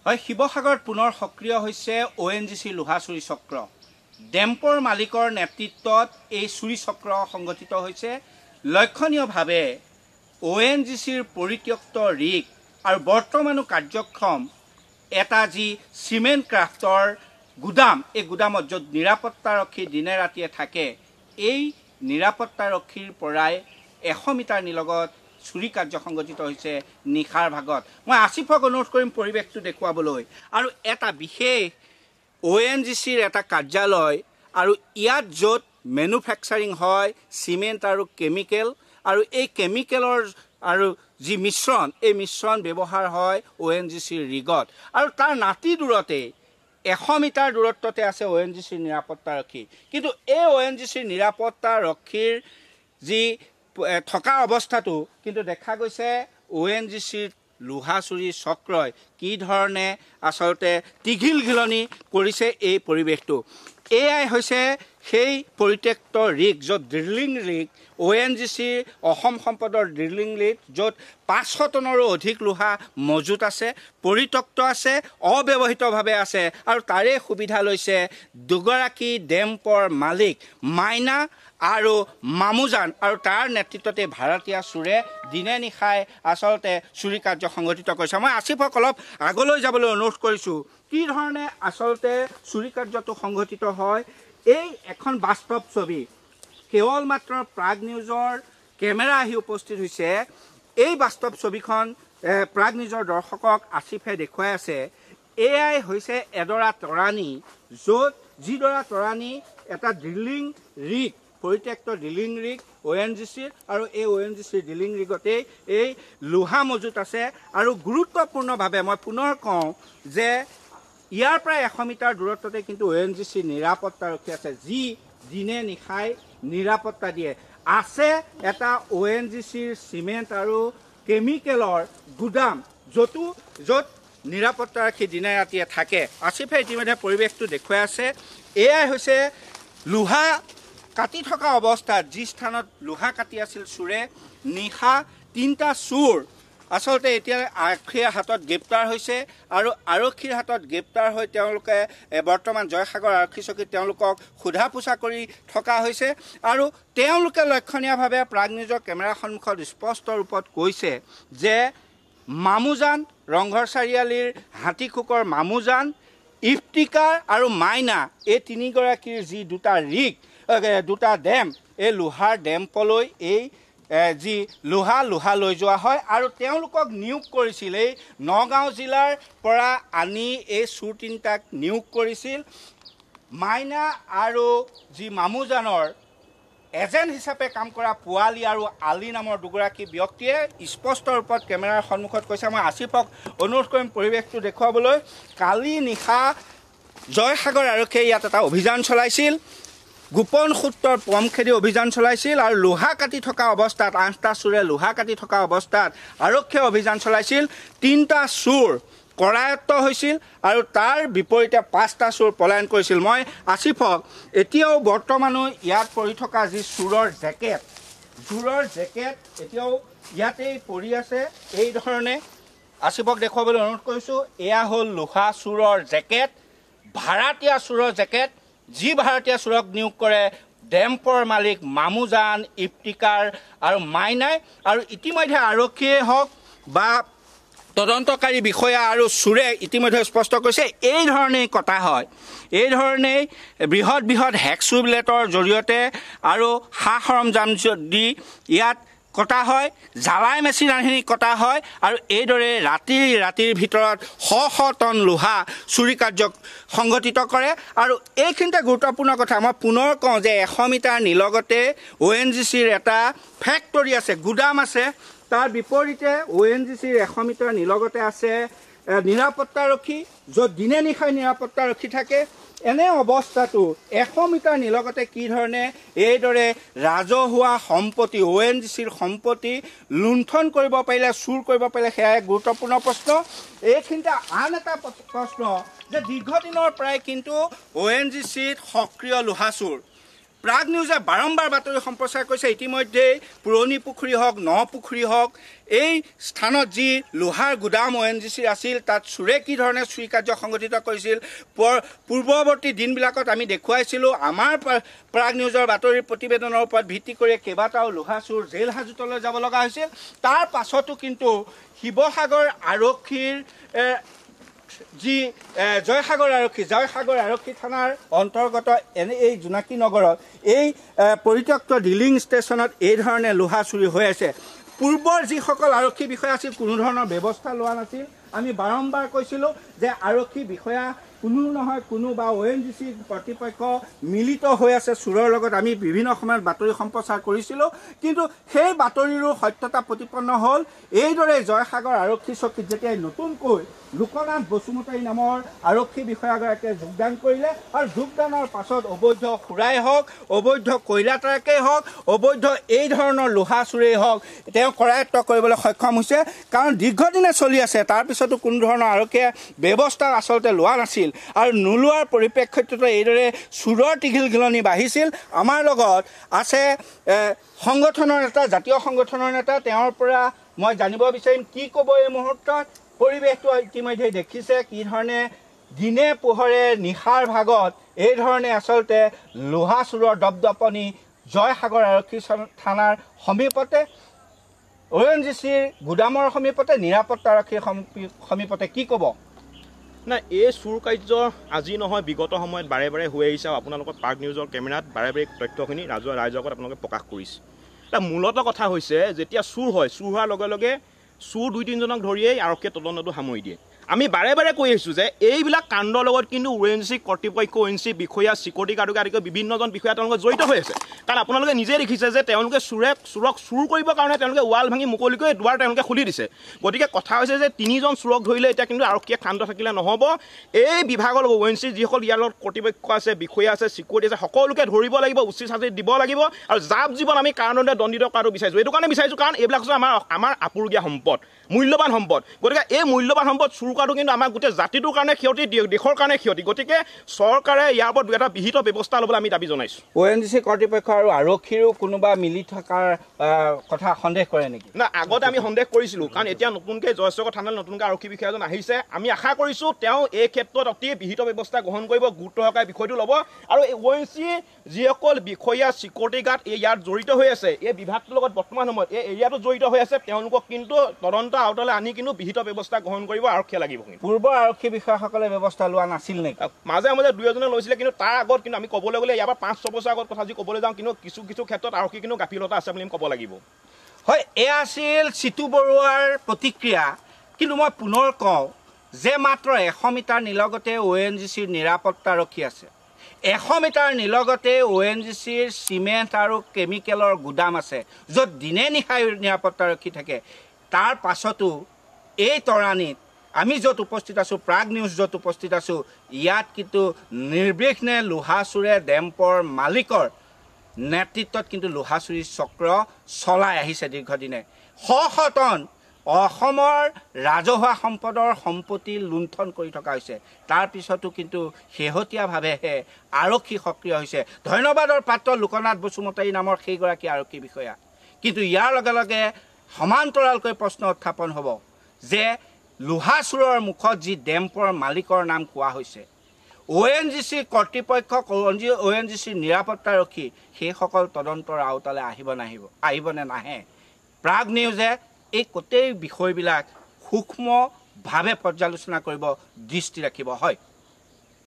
হয়, শিৱসাগৰত পুনৰ সক্ৰিয় হৈছে ONGC লোহা চুৰি চক্ৰ। ডেম্পৰ মালিকৰ নেতৃত্বত এই চুৰি চক্ৰ সংগঠিত হৈছে। লক্ষণীয়ভাৱে ONGCৰ পৰিত্যক্ত ৰিগ আৰু বৰ্তমানো কাৰ্যক্ষম এটা যি চিমেণ্ট ক্ৰাফ্টৰ গুদাম, এই গুদামত য'ত নিৰাপত্তাৰক্ষী দিনে ৰাতিয়ে থাকে, এই নিৰাপত্তাৰক্ষীৰ পৰাই 100 মিটাৰ নিলগত চুৰি কাৰ্য সংগঠিত হৈছে নিশাৰ ভাগত। মই আসিফক অনুৰোধ কৰিম পৰিৱেশটো দেখুৱাবলৈ। আৰু এটা বিশেষ ONGCৰ এটা কাৰ্যালয়, আৰু ইয়াত য'ত মেনুফেকচাৰিং হয় চিমেণ্ট আৰু কেমিকেল, আৰু এই কেমিকেলৰ আৰু যি মিশ্ৰণ, এই মিশ্ৰণ ব্যৱহাৰ হয় ONGCৰ ৰিগত। আৰু তাৰ নাতি দূৰতে 100 মিটাৰ দূৰত্বতে আছে ONGCৰ নিৰাপত্তাৰক্ষী। কিন্তু এই ONGCৰ নিৰাপত্তাৰক্ষীৰ যি থকা অৱস্থাটো কিন্তু দেখা গৈছে ONGCৰ লোহা চুৰি চক্ৰই কি ধৰণে আচলতে তিঘিলঘিলনি কৰিছে এই পৰিৱেশটো। এয়াই হৈছে সেই পৰিত্যক্ত ৰিগ, য'ত ড্ৰিলিং ৰিগ, ONGCৰ অসম সম্পদৰ ড্ৰিলিং ৰিগ, য'ত 500 টনৰো অধিক লোহা মজুত আছে, পৰিত্যক্ত আছে, অব্যৱহৃতভাৱে আছে। আৰু তাৰে সুবিধা লৈছে দুগৰাকী ডেম্পৰ মালিক মাইনা আৰু মামুজান, আৰু তাৰ নেতৃত্বতে ভাড়াতীয়া চোৰে দিনে নিশাই আচলতে চুৰি কাৰ্য সংগঠিত কৰিছে। মই আসিফক অলপ আগলৈ যাবলৈ অনুৰোধ কৰিছোঁ। কি ধৰণে আচলতে চুৰি কাৰ্যটো সংগঠিত হয়, এই এখন বাস্তৱ ছবি। কেৱল মাত্ৰ প্ৰাগ নিউজৰ কেমেৰা আহি উপস্থিত হৈছে। এই বাস্তৱ ছবিখন প্ৰাগ নিউজৰ দৰ্শকক আসিফে দেখুৱাই আছে। এয়াই হৈছে এডৰা তৰাণী, য'ত যিডৰা তৰাণী এটা ড্ৰিলিং ৰিগ, পৰিত্যক্ত ড্ৰিলিং ৰিগ ONGCৰ, আৰু এই ONGCৰ ড্ৰিলিং ৰিগতেই এই লোহা মজুত আছে। আৰু গুৰুত্বপূৰ্ণভাৱে মই পুনৰ কওঁ যে ইয়াৰ প্ৰায় 100 মিটাৰ দূৰত্বতে কিন্তু ONGCৰ নিৰাপত্তাৰক্ষী আছে, যি দিনে নিশাই নিৰাপত্তা দিয়ে। আছে এটা ONGCৰ চিমেণ্ট আৰু কেমিকেলৰ গুদাম, য'ত নিৰাপত্তাৰক্ষী দিনে ৰাতিয়ে থাকে। আসিফে ইতিমধ্যে পৰিৱেশটো দেখুৱাই আছে। এয়াই হৈছে লোহা কাটি থকা অৱস্থাত, যি স্থানত লোহা কাটি আছিল চোৰে, নিশা 3টা চোৰ আচলতে এতিয়া আৰক্ষীৰ হাতত গ্ৰেপ্তাৰ হৈছে। আৰু আৰক্ষীৰ হাতত গ্ৰেপ্তাৰ হৈ তেওঁলোকে বৰ্তমান জয়সাগৰ আৰক্ষী চকীত তেওঁলোকক সোধা পোছা কৰি থকা হৈছে। আৰু তেওঁলোকে লক্ষণীয়ভাৱে প্ৰাগ নিউজৰ কেমেৰাৰ সন্মুখত স্পষ্ট ৰূপত কৈছে যে মামুজান, ৰংঘৰ চাৰিআলিৰ হাতীখোকৰ মামুজান, ইফতিকাৰ আৰু মাইনা, এই 3গৰাকীৰ যি দুটা ডেম, এই লোহাৰ ডেম্পলৈ এই যি লোহা লৈ যোৱা হয়। আৰু তেওঁলোকক নিয়োগ কৰিছিল, এই নগাঁও জিলাৰ পৰা আনি এই চোৰ 3টাক নিয়োগ কৰিছিল। মাইনা আৰু যি মামুজানৰ এজেণ্ট হিচাপে কাম কৰা পোৱালী আৰু আলী নামৰ দুগৰাকী ব্যক্তিয়ে স্পষ্ট ৰূপত কেমেৰাৰ সন্মুখত কৈছে। মই আসিফক অনুৰোধ কৰিম পৰিৱেশটো দেখুৱাবলৈ। কালি নিশা জয়সাগৰ আৰক্ষীয়ে ইয়াত এটা অভিযান চলাইছিল, গোপন সূত্ৰৰ পম খেদি অভিযান চলাইছিল। আৰু লোহা কাটি থকা অৱস্থাত 8টা চোৰে লোহা কাটি থকা অৱস্থাত আৰক্ষীয়ে অভিযান চলাইছিল। 3টা চোৰ কৰায়ত্ব হৈছিল, আৰু তাৰ বিপৰীতে 5টা চোৰ পলায়ন কৰিছিল। মই আসিফক এতিয়াও বৰ্তমানো ইয়াত পৰি থকা যি চোৰৰ জেকেট এতিয়াও ইয়াতেই পৰি আছে। এই ধৰণে আসিফক দেখুৱাবলৈ অনুৰোধ কৰিছোঁ। এয়া হ'ল লোহা চোৰৰ জেকেট, ভাড়াতীয়া চোৰৰ জেকেট, যি ভাড়াতীয়া চোৰক নিয়োগ কৰে ডেম্পৰ মালিক মামুজান, ইফতিকাৰ আৰু মাইনাই। আৰু ইতিমধ্যে আৰক্ষীয়ে হওক বা তদন্তকাৰী বিষয়া আৰু চোৰে ইতিমধ্যে স্পষ্ট কৰিছে এই ধৰণেই কটা হয়। এই ধৰণেই বৃহৎ হেকচু ব্লেডৰ জৰিয়তে আৰু সা সৰঞ্জাম দি ইয়াত কটা হয়, জ্বালাই মেচিন আনি কটা হয়। আৰু এইদৰে ৰাতিৰ ভিতৰত শ টন লোহা চুৰি কাৰ্য সংঘটিত কৰে। আৰু এইখিনিতে গুৰুত্বপূৰ্ণ কথা, মই পুনৰ কওঁ যে 100 মিটাৰ নিলগতে ONGCৰ এটা ফেক্টৰী আছে, গুদাম আছে। তাৰ বিপৰীতে ONGCৰ 100 মিটাৰ নিলগতে আছে নিৰাপত্তাৰক্ষী, য'ত দিনে নিশাই নিৰাপত্তাৰক্ষী থাকে। এনে অৱস্থাটো 100 মিটাৰ নিলগতে কি ধৰণে এইদৰে ৰাজহুৱা সম্পত্তি, ONGCৰ সম্পত্তি লুণ্ঠন কৰিব পাৰিলে, চুৰ কৰিব পাৰিলে, সেয়া এক গুৰুত্বপূৰ্ণ প্ৰশ্ন। এইখিনিতে আন এটা প্ৰশ্ন যে দীৰ্ঘদিনৰ পৰাই কিন্তু ONGCত সক্ৰিয় লোহা চোৰ, প্ৰাগ নিউজে বাৰম্বাৰ বাতৰি সম্প্ৰচাৰ কৰিছে ইতিমধ্যে পুৰণি পুখুৰী হওক ন পুখুৰী হওক এই স্থানত যি লোহাৰ গুদাম ONGCৰ আছিল তাত চুৰে কি ধৰণে চুৰি কাৰ্য সংগঠিত কৰিছিল পূৰ্বৱৰ্তী দিনবিলাকত আমি দেখুৱাইছিলোঁ আমাৰ প্ৰাগ নিউজৰ বাতৰিৰ প্ৰতিবেদনৰ ওপৰত ভিত্তি কৰি কেইবাটাও লোহা চুৰ জেল হাজতলৈ যাব লগা হৈছিল তাৰ পাছতো কিন্তু শিৱসাগৰ আৰক্ষীৰ যি জয়সাগৰ আৰক্ষী থানাৰ অন্তৰ্গত এই জোনাকী নগৰত এই পৰিত্যক্ত ডিলিং ষ্টেচনত এই ধৰণে লোহা চুৰি হৈ আছে পূৰ্বৰ যিসকল আৰক্ষী বিষয়া আছিল কোনো ধৰণৰ ব্যৱস্থা লোৱা নাছিল আমি বাৰম্বাৰ কৈছিলোঁ যে আৰক্ষী বিষয়া কোনো নহয় কোনো বা ONGC কৰ্তৃপক্ষ মিলিত হৈ আছে চুৰৰ লগত আমি বিভিন্ন সময়ত বাতৰি সম্প্ৰচাৰ কৰিছিলোঁ কিন্তু সেই বাতৰিৰো সত্যতা প্ৰতিপন্ন হ'ল এইদৰে জয়সাগৰ আৰক্ষী চকীত যেতিয়া নতুনকৈ লোকনাথ বসুমতাৰী নামৰ আৰক্ষী বিষয়াগৰাকীয়ে যোগদান কৰিলে আৰু যোগদানৰ পাছত অবৈধ সুৰাই হওক অবৈধ কয়লা ট্ৰাকেই হওক অবৈধ এই ধৰণৰ লোহা চুৰেই হওক তেওঁ কৰায়ত্ব কৰিবলৈ সক্ষম হৈছে কাৰণ দীৰ্ঘদিনে চলি আছে তাৰপিছতো কোনো ধৰণৰ আৰক্ষীয়ে ব্যৱস্থা আচলতে লোৱা নাছিল আৰু নোলোৱাৰ পৰিপ্ৰেক্ষিতত এইদৰে চুৰৰ টিঘিলঘিলনি বাঢ়িছিল আমাৰ লগত আছে সংগঠনৰ নেতা জাতীয় সংগঠনৰ নেতা তেওঁৰ পৰা মই জানিব বিচাৰিম কি ক'ব এই মুহূৰ্তত পৰিৱেশটো ইতিমধ্যে দেখিছে কি ধৰণে দিনে পোহৰে নিশাৰ ভাগত এই ধৰণে আচলতে লোহা চুৰৰ দপদপনি জয়সাগৰ আৰক্ষী থানাৰ সমীপতে ONGCৰ গুদামৰ সমীপতে নিৰাপত্তা আৰক্ষীৰ সমীপতে কি ক'ব না এই চুৰ কাৰ্য আজি নহয় বিগত সময়ত বাৰে বাৰে হৈ আহিছে আৰু আপোনালোকৰ প্ৰাগ নিউজৰ কেমেৰাত বাৰে বাৰে তথ্যখিনি ৰাইজৰ আগত আপোনালোকে প্ৰকাশ কৰিছে এটা মূলত কথা হৈছে যেতিয়া চুৰ হয় চুৰ হোৱাৰ লগে লগে চুৰ 2-3জনক ধৰিয়েই আৰক্ষীয়ে তদন্তটো সামৰি দিয়ে আমি বাৰে বাৰে কৈ আহিছোঁ যে এইবিলাক কাণ্ডৰ লগত কিন্তু ONGC কৰ্তৃপক্ষ ONGC বিষয়া চিকিউৰিটি গাৰ্ডকে আদি কৰি বিভিন্নজন বিষয়া তেওঁলোকে জড়িত হৈ আছে কাৰণ আপোনালোকে নিজে দেখিছে যে তেওঁলোকে চুৰক চুৰ কৰিবৰ কাৰণে তেওঁলোকে ৱাল ভাঙি মুকলিকৈ দুৱাৰ তেওঁলোকে খুলি দিছে গতিকে কথা হৈছে যে 3জন চুৰক ধৰিলে এতিয়া কিন্তু আৰক্ষীয়ে ক্ষান্ত থাকিলে নহ'ব এই বিভাগৰ লগত ONGC যিসকল ইয়াৰ লগত কৰ্তৃপক্ষ আছে বিষয়া আছে চিকিউৰিটি আছে সকলোকে ধৰিব লাগিব উচিত শাস্তি দিব লাগিব আৰু জাপ জীৱন আমি কাৰণতে দণ্ডিত কৰাটো বিচাৰিছোঁ এইটো কাৰণে বিচাৰিছোঁ কাৰণ এইবিলাক হৈছে আমাৰ আপুৰুগীয়া সম্পদ মূল্যৱান সম্পদ গতিকে এই মূল্যৱান সম্পদ চুৰ কৰাটো কিন্তু আমাৰ গোটেই জাতিটোৰ কাৰণে ক্ষতি দেশৰ কাৰণে ক্ষতি গতিকে চৰকাৰে ইয়াৰ ওপৰত এটা বিহিত ব্যৱস্থা ল'বলৈ আমি দাবী জনাইছোঁ ONGC কৰ্তৃপক্ষ আৰু আৰক্ষীৰো কোনোবা মিলি থকাৰ কথা সন্দেহ কৰে নেকি না আগতে আমি সন্দেহ কৰিছিলোঁ কাৰণ এতিয়া নতুনকৈ জয়সাগৰ থানালৈ নতুনকৈ আৰক্ষী বিষয়া এজন আহিছে আমি আশা কৰিছোঁ তেওঁ এই ক্ষেত্ৰত অতি বিহিত ব্যৱস্থা গ্ৰহণ কৰিব গুৰুত্ব সহকাৰে বিষয়টো ল'ব আৰু ONGC যিসকল বিষয়া চিকিউৰিটি গাৰ্ড ইয়াত জড়িত হৈ আছে এই বিভাগটোৰ লগত বৰ্তমান সময়ত এই এৰিয়াটো জড়িত হৈ আছে তেওঁলোকক কিন্তু তদন্ত আওতালৈ আনি কিন্তু বিহিত ব্যৱস্থা গ্ৰহণ কৰিব আৰক্ষীয়ে লাগিব পূৰ্বৰ আৰক্ষী বিষয়াসকলে ব্যৱস্থা লোৱা নাছিল নেকি মাজে মাজে 2-এজনে লৈছিলে কিন্তু তাৰ আগত কিন্তু আমি ক'বলৈ গ'লে ইয়াৰ পৰা 5-6 বছৰ আগত কথা যদি ক'বলৈ যাওঁ কিন্তু কিছু ক্ষেত্ৰত আৰক্ষী কিন্তু গাফিলতা আছে বুলি ক'ব লাগিব হয় এয়া আছিল চিতু বৰুৱাৰ প্ৰতিক্ৰিয়া কিন্তু মই পুনৰ কওঁ যে মাত্ৰ 100 মিটাৰ নিলগতে ONGCৰ নিৰাপত্তাৰক্ষী আছে 100 মিটাৰ নিলগতে ONGCৰ চিমেণ্ট আৰু কেমিকেলৰ গুদাম আছে য'ত দিনে নিশাই নিৰাপত্তাৰক্ষী থাকে তাৰ পাছতো এই তৰাণীত আমি য'ত উপস্থিত আছোঁ প্ৰাগ নিউজ য'ত উপস্থিত আছোঁ ইয়াত কিন্তু নিৰ্বিঘ্নে লোহা চুৰে ডেম্পৰ মালিকৰ নেতৃত্বত কিন্তু লোহা চুৰি চক্ৰ চলাই আহিছে দীৰ্ঘদিনে শ টন অসমৰ ৰাজহুৱা সম্পদৰ সম্পত্তি লুণ্ঠন কৰি থকা হৈছে তাৰ পিছতো কিন্তু শেহতীয়াভাৱেহে আৰক্ষী সক্ৰিয় হৈছে ধন্যবাদৰ পাত্ৰ লোকনাথ বসুমতাৰী নামৰ সেইগৰাকী আৰক্ষী বিষয়া কিন্তু ইয়াৰ লগে লগে সমান্তৰালকৈ প্ৰশ্ন উত্থাপন হ'ব যে লোহা চুৰৰ মুখত যি ডেম্পৰ মালিকৰ নাম কোৱা হৈছে ONGC কৰ্তৃপক্ষ ONGCৰ নিৰাপত্তাৰক্ষী সেইসকল তদন্তৰ আওতালৈ আহিবনে নাহে প্ৰাগ নিউজে এই গোটেই বিষয়বিলাক সূক্ষ্মভাৱে পৰ্যালোচনা কৰিব দৃষ্টি ৰাখিব হয়